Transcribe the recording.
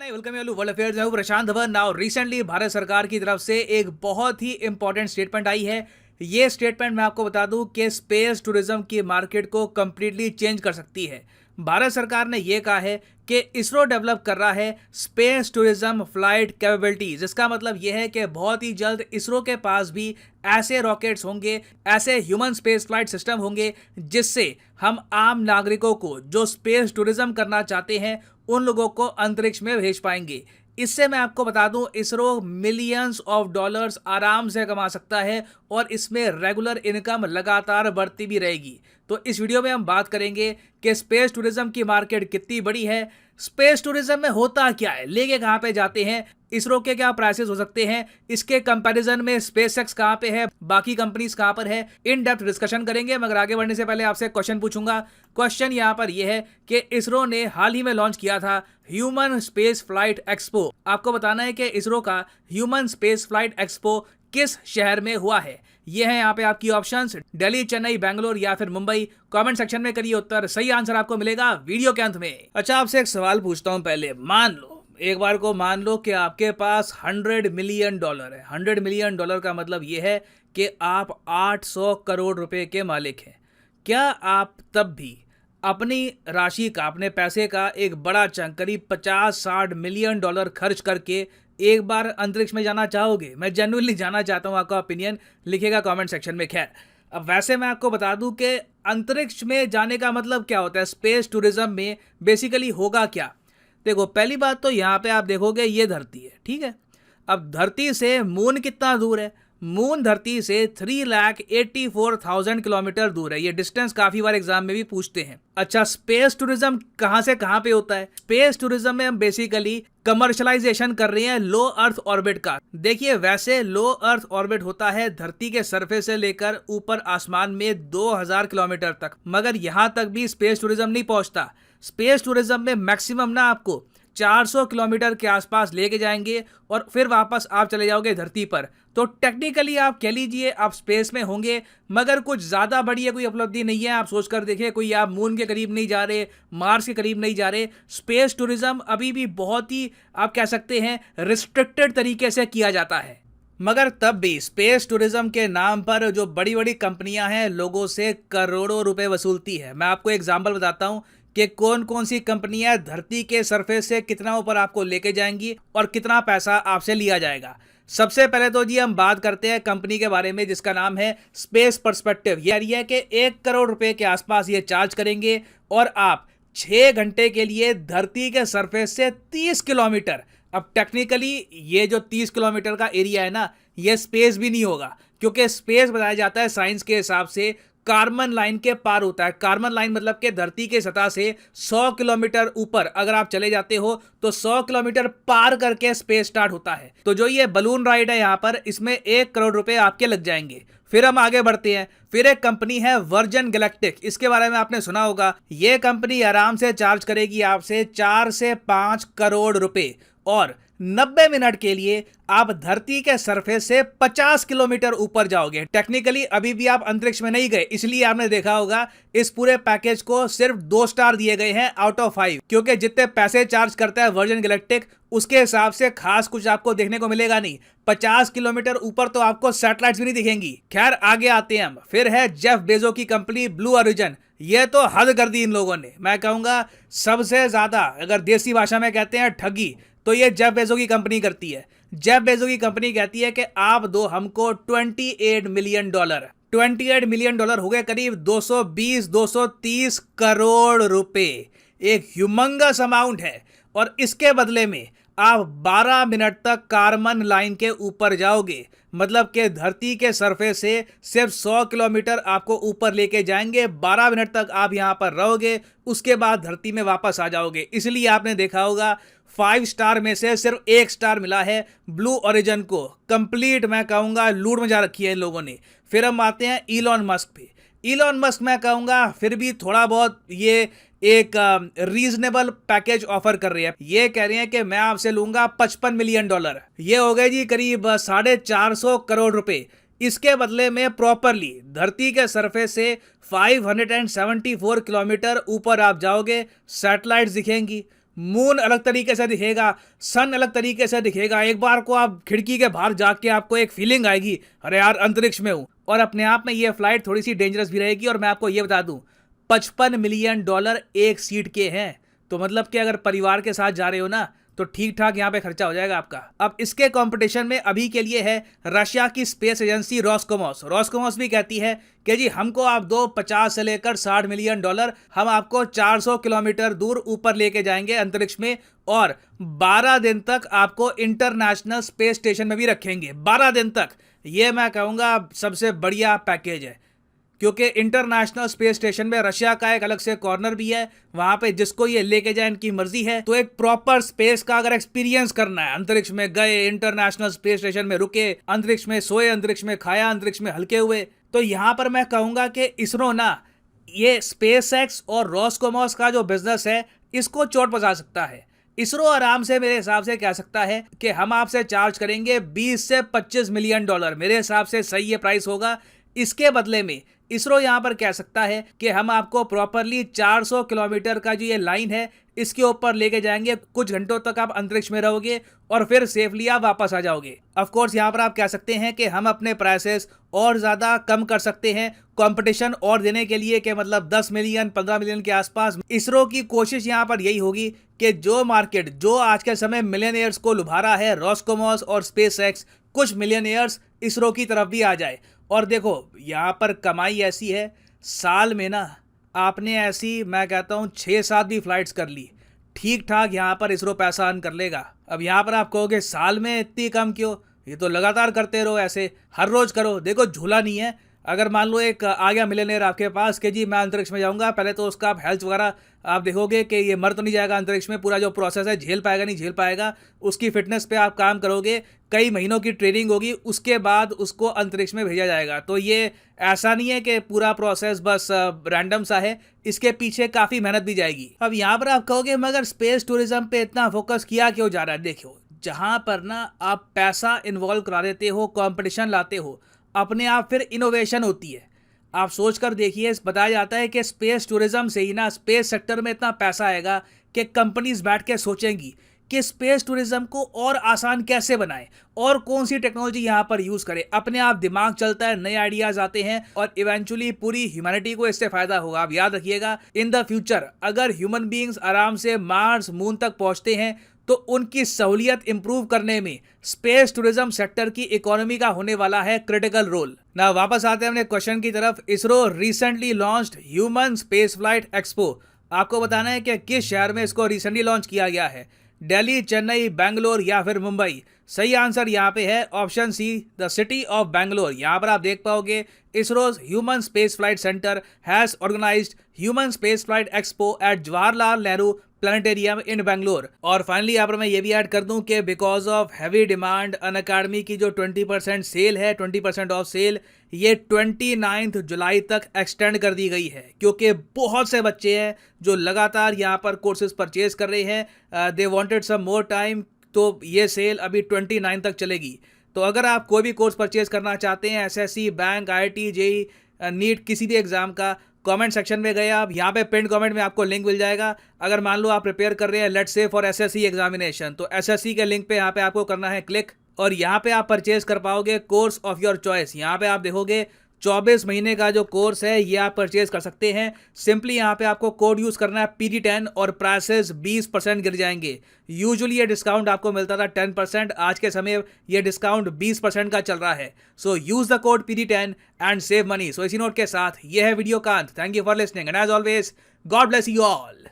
Welcome you world affairs. मैं हूं प्रशांत Dhawan. Now recently Bharat सरकार की तरफ से एक बहुत ही इंपॉर्टेंट स्टेटमेंट आई है। ये स्टेटमेंट मैं आपको बता दूं कि स्पेस टूरिज्म की मार्केट को कंप्लीटली चेंज कर सकती है। भारत सरकार ने यह कहा है कि इसरो डेवलप कर रहा है स्पेस टूरिज्म फ्लाइट कैपेबिलिटीज। इसका मतलब यह है कि बहुत ही जल्द इसरो के पास भी ऐसे रॉकेट्स होंगे, ऐसे ह्यूमन स्पेस फ्लाइट सिस्टम होंगे जिससे हम आम नागरिकों को जो स्पेस टूरिज्म करना चाहते हैं उन लोगों को अंतरिक्ष में भेज पाएंगे। इससे मैं आपको बता दूं, इसरो मिलियंस ऑफ डॉलर्स आराम से कमा सकता है और इसमें रेगुलर इनकम लगातार बढ़ती भी रहेगी। तो इस वीडियो में हम बात करेंगे कि स्पेस टूरिज्म की मार्केट कितनी बड़ी है, स्पेस टूरिज्म में होता क्या है, लेके कहां पे जाते हैं, इसरो के क्या प्राइसेस हो सकते हैं, इसके कंपैरिजन में स्पेसएक्स कहां पे है, बाकी कंपनीज कहां पर है, इन डेप्थ डिस्कशन करेंगे। मगर आगे बढ़ने से पहले आपसे क्वेश्चन पूछूंगा। क्वेश्चन यहां पर यह है कि इसरो ने हाल ही में लॉन्च किया था ह्यूमन स्पेस फ्लाइट एक्सपो। आपको बताना है कि इसरो का ह्यूमन स्पेस फ्लाइट एक्सपो किस शहर में हुआ है। ये है यहाँ पे आपकी ऑप्शंस, दिल्ली, चेन्नई, बेंगलोर या फिर मुंबई। कमेंट सेक्शन में करिए उत्तर, सही आंसर आपको मिलेगा वीडियो के अंत में। अच्छा, आपसे एक सवाल पूछता हूँ पहले। मान लो, एक बार को मान लो कि आपके पास $100 मिलियन है। $100 मिलियन का मतलब ये है कि आप 800 करोड़ रुपए के मालिक हैं। क्या आप तब भी अपनी राशि का, अपने पैसे का एक बड़ा चंक, करीब 50-60 मिलियन डॉलर खर्च करके एक बार अंतरिक्ष में जाना चाहोगे? मैं जेन्युइनली जानना चाहता हूं, आपका ओपिनियन लिखेगा कमेंट सेक्शन में। खैर, अब वैसे मैं आपको बता दूं कि अंतरिक्ष में जाने का मतलब क्या होता है, स्पेस टूरिज्म में बेसिकली होगा क्या। देखो, पहली बात तो यहाँ पे आप देखोगे ये धरती है, ठीक है। अब धरती से मून कितना दूर है? मून धरती से 3,84,000 किलोमीटर दूर है। ये डिस्टेंस काफी बार एग्जाम में भी पूछते हैं। अच्छा, स्पेस टूरिज्म कहां से कहां पे होता है? स्पेस टूरिज्म में हम बेसिकली कमर्शलाइजेशन कर रहे हैं लो अर्थ ऑर्बिट का। देखिए, वैसे लो अर्थ ऑर्बिट होता है धरती के सरफेस से लेकर ऊपर आसमान में 2000 किलोमीटर तक, मगर यहां तक भी स्पेस टूरिज्म नहीं पहुंचता। स्पेस टूरिज्म में मैक्सिमम ना आपको 400 किलोमीटर के आसपास लेके जाएंगे और फिर वापस आप चले जाओगे धरती पर। तो टेक्निकली आप कह लीजिए आप स्पेस में होंगे, मगर कुछ ज़्यादा बड़ी कोई उपलब्धि नहीं है। आप सोच कर देखिए, कोई आप मून के करीब नहीं जा रहे, मार्स के करीब नहीं जा रहे। स्पेस टूरिज्म अभी भी बहुत ही, आप कह सकते हैं, रिस्ट्रिक्टेड तरीके से किया जाता है। मगर तब भी स्पेस टूरिज्म के नाम पर जो बड़ी बड़ी कंपनियां हैं लोगों से करोड़ों रुपए वसूलती है। मैं आपको एग्जाम्पल बताता हूं कि कौन कौन सी कंपनियां धरती के सरफेस से कितना ऊपर आपको लेके जाएंगी और कितना पैसा आपसे लिया जाएगा। सबसे पहले तो जी हम बात करते हैं कंपनी के बारे में जिसका नाम है स्पेस पर्सपेक्टिव। ये है कि 1 करोड़ रुपए के आसपास ये चार्ज करेंगे और आप 6 घंटे के लिए धरती के सरफेस से 30 किलोमीटर। अब टेक्निकली ये जो 30 किलोमीटर का एरिया है ना, ये स्पेस भी नहीं होगा, क्योंकि स्पेस बताया जाता है साइंस के हिसाब से कार्बन लाइन के पार होता है। कार्बन लाइन मतलब कि धरती के सतह से 100 किलोमीटर ऊपर अगर आप चले जाते हो तो 100 किलोमीटर पार करके स्पेस स्टार्ट होता है। तो जो ये बलून राइड है यहाँ पर, इसमें 1 करोड़ रुपए आपके लग जाएंगे। फिर हम आगे बढ़ते हैं। फिर एक कंपनी है वर्जिन गैलेक्टिक, इसके बारे में आपने सुना होगा। ये कंपनी आराम से चार्ज करेगी आपसे 4 से 5 करोड़ रुपए और 90 मिनट के लिए आप धरती के सरफेस से 50 किलोमीटर ऊपर जाओगे। टेक्निकली अभी भी आप अंतरिक्ष में नहीं गए, इसलिए आपने देखा होगा इस पूरे पैकेज को सिर्फ 2 स्टार दिए गए हैं आउट ऑफ 5, क्योंकि जितने पैसे चार्ज करता है वर्जिन गैलेक्टिक उसके हिसाब से खास कुछ आपको देखने को मिलेगा नहीं। 50 किलोमीटर ऊपर तो आपको सैटेलाइट्स भी नहीं दिखेंगी। खैर, आगे आते हैं हम। फिर है जेफ बेजो की कंपनी ब्लू ओरिजिन। ये तो हद कर दी इन लोगों ने। मैं कहूंगा सबसे ज्यादा, अगर देसी भाषा में कहते हैं ठगी, तो ये जेफ बेजो की कंपनी करती है। जेफ बेजो की कंपनी कहती है कि आप दो हमको $28 मिलियन। $28 मिलियन हो गए करीब 220-230 करोड़ रुपए। एक ह्यूमंगस अमाउंट है और इसके बदले में आप 12 मिनट तक कार्बन लाइन के ऊपर जाओगे। मतलब कि धरती के सरफेस से सिर्फ 100 किलोमीटर आपको ऊपर लेके जाएंगे। 12 मिनट तक आप यहां पर रहोगे, उसके बाद धरती में वापस आ जाओगे। इसलिए आपने देखा होगा 5 स्टार में से सिर्फ 1 स्टार मिला है ब्लू ओरिजिन को। कंप्लीट मैं कहूंगा लूट मचा रखी है इन लोगों ने। फिर हम आते हैं इलॉन मस्क पे। इलॉन मस्क मैं कहूंगा फिर भी थोड़ा बहुत ये एक रीजनेबल पैकेज ऑफर कर रही है। ये कह रहे हैं कि मैं आपसे लूंगा $55 मिलियन। ये हो गए जी करीब 450 करोड़ रुपए। इसके बदले में प्रॉपरली धरती के सरफेस से 574 किलोमीटर ऊपर आप जाओगे, सैटेलाइट्स दिखेंगी, मून अलग तरीके से दिखेगा, सन अलग तरीके से दिखेगा। एक बार को आप खिड़की के बाहर जाके आपको एक फीलिंग आएगी, अरे यार अंतरिक्ष में हूँ। और अपने आप में ये फ्लाइट थोड़ी सी डेंजरस भी रहेगी। और मैं आपको ये बता दूं, $55 मिलियन एक सीट के हैं। तो मतलब कि अगर परिवार के साथ जा रहे हो ना, तो ठीक ठाक यहाँ पे खर्चा हो जाएगा आपका। अब इसके कंपटीशन में अभी के लिए है रशिया की स्पेस एजेंसी रोस्कोमोस। रोस्कोमोस भी कहती है कि जी हमको आप दो 50 से लेकर $60 मिलियन, हम आपको 400 किलोमीटर दूर ऊपर लेके जाएंगे अंतरिक्ष में, और 12 दिन तक आपको इंटरनेशनल स्पेस स्टेशन में भी रखेंगे। 12 दिन तक, ये मैं कहूँगा सबसे बढ़िया पैकेज है। क्योंकि इंटरनेशनल स्पेस स्टेशन में रशिया का एक अलग से कॉर्नर भी है, वहां पे जिसको ये लेके जाए इनकी मर्जी है। तो एक प्रॉपर स्पेस का अगर एक्सपीरियंस करना है, अंतरिक्ष में गए, इंटरनेशनल स्पेस स्टेशन में रुके, अंतरिक्ष में सोए, अंतरिक्ष में खाया, अंतरिक्ष में हल्के हुए, तो यहां पर मैं कहूंगा कि इसरो ना ये स्पेसएक्स और रोस्कोमोस का जो बिजनेस है इसको चोट पहुंचा सकता है। इसरो आराम से मेरे हिसाब से कह सकता है कि हम आपसे चार्ज करेंगे $20 से $25 मिलियन। मेरे हिसाब से सही ये प्राइस होगा। इसके बदले में इसरो यहां पर कह सकता है कि हम आपको प्रॉपरली 400 किलोमीटर का जो ये लाइन है इसके ऊपर लेके जाएंगे, कुछ घंटों तक आप अंतरिक्ष में रहोगे और फिर सेफली आप वापस आ जाओगे। ऑफ कोर्स यहां पर आप कह सकते हैं कि हम अपने प्राइसेस और ज्यादा कम कर सकते हैं कंपटीशन और देने के लिए, कि मतलब 10 मिलियन 15 मिलियन के आसपास। इसरो की कोशिश यहां पर यही होगी कि जो मार्केट जो आज के समय मिलियनियर्स को लुभा रहा है, रोस्कोमोस और स्पेसएक्स, कुछ मिलियनियर्स इसरो की तरफ भी आ जाए। और देखो यहाँ पर कमाई ऐसी है, साल में ना आपने ऐसी मैं कहता हूँ 6-7 भी फ्लाइट्स कर ली, ठीक ठाक यहाँ पर इसरो पैसा अर्न कर लेगा। अब यहाँ पर आप कहोगे साल में इतनी कम क्यों, ये तो लगातार करते रहो, ऐसे हर रोज करो। देखो झूला नहीं है। अगर मान लो एक आ गया मिलियनेयर आपके पास कि जी मैं अंतरिक्ष में जाऊंगा, पहले तो उसका आप हेल्थ वगैरह आप देखोगे कि ये मर तो नहीं जाएगा अंतरिक्ष में, पूरा जो प्रोसेस है झेल पाएगा नहीं झेल पाएगा, उसकी फिटनेस पे आप काम करोगे, कई महीनों की ट्रेनिंग होगी, उसके बाद उसको अंतरिक्ष में भेजा जाएगा। तो ये ऐसा नहीं है कि पूरा प्रोसेस बस रैंडम सा है, इसके पीछे काफ़ी मेहनत भी जाएगी। अब यहाँ पर आप कहोगे मगर स्पेस टूरिज्म पे इतना फोकस किया क्यों जा रहा है। देखो जहाँ पर ना आप पैसा इन्वॉल्व करा देते हो, कॉम्पिटिशन लाते हो, अपने आप फिर इनोवेशन होती है। आप सोच कर देखिए, बताया जाता है कि स्पेस टूरिज्म से ही ना स्पेस सेक्टर में इतना पैसा आएगा कि कंपनीज बैठ के सोचेंगी कि स्पेस टूरिज्म को और आसान कैसे बनाएं और कौन सी टेक्नोलॉजी यहाँ पर यूज करें। अपने आप दिमाग चलता है, नए आइडियाज आते हैं और इवेंचुअली पूरी ह्यूमैनिटी को इससे फायदा होगा। आप याद रखिएगा, इन द फ्यूचर अगर ह्यूमन बीइंग्स आराम से मार्स मून तक पहुंचते हैं तो उनकी सहूलियत इंप्रूव करने में स्पेस टूरिज्म सेक्टर की इकोनॉमी का होने वाला है क्रिटिकल रोल। ना वापस आते हैं अपने क्वेश्चन की तरफ। ISRO recently launched human space flight expo. आपको बताना है कि किस शहर में इसको रिसेंटली लॉन्च किया गया है, दिल्ली, चेन्नई, बेंगलोर या फिर मुंबई। सही आंसर यहाँ पे है option C, the city of Bangalore. यहाँ पर आप देख पाओगे ISRO's human space flight centre has organised human space flight expo at Jawaharlal Nehru planetarium in Bangalore. और फाइनली यहाँ पर मैं ये भी ऐड कर दूं कि because of heavy demand Unacademy की जो 20% सेल है, 20% ऑफ सेल, ये 29 जुलाई तक एक्सटेंड कर दी गई है, क्योंकि बहुत से बच्चे हैं जो लगातार यहाँ पर कोर्सेज परचेज कर रहे हैं। They wanted some more time, तो ये सेल अभी 29 तक चलेगी। तो अगर आप कोई भी कोर्स परचेज करना चाहते हैं, SSC, bank, IIT, JEE, NEET, किसी भी एग्जाम का, कमेंट सेक्शन में गए आप, यहाँ पे पिन कमेंट में आपको लिंक मिल जाएगा। अगर मान लो आप प्रिपेयर कर रहे हैं let's say for SSC examination, तो एसएससी के लिंक पे यहाँ पे आपको करना है क्लिक, और यहाँ पे आप परचेज कर पाओगे कोर्स ऑफ योर चॉइस। यहाँ पे आप देखोगे 24 महीने का जो कोर्स है ये आप परचेज कर सकते हैं। सिंपली यहाँ पे आपको कोड यूज करना है PD10 और प्राइसेस 20% गिर जाएंगे। यूजुअली ये डिस्काउंट आपको मिलता था 10%, आज के समय ये डिस्काउंट 20% का चल रहा है। So use the code PD10 and save money. So इसी नोट के साथ ये है वीडियो का अंत। Thank you for listening and as always God bless you all.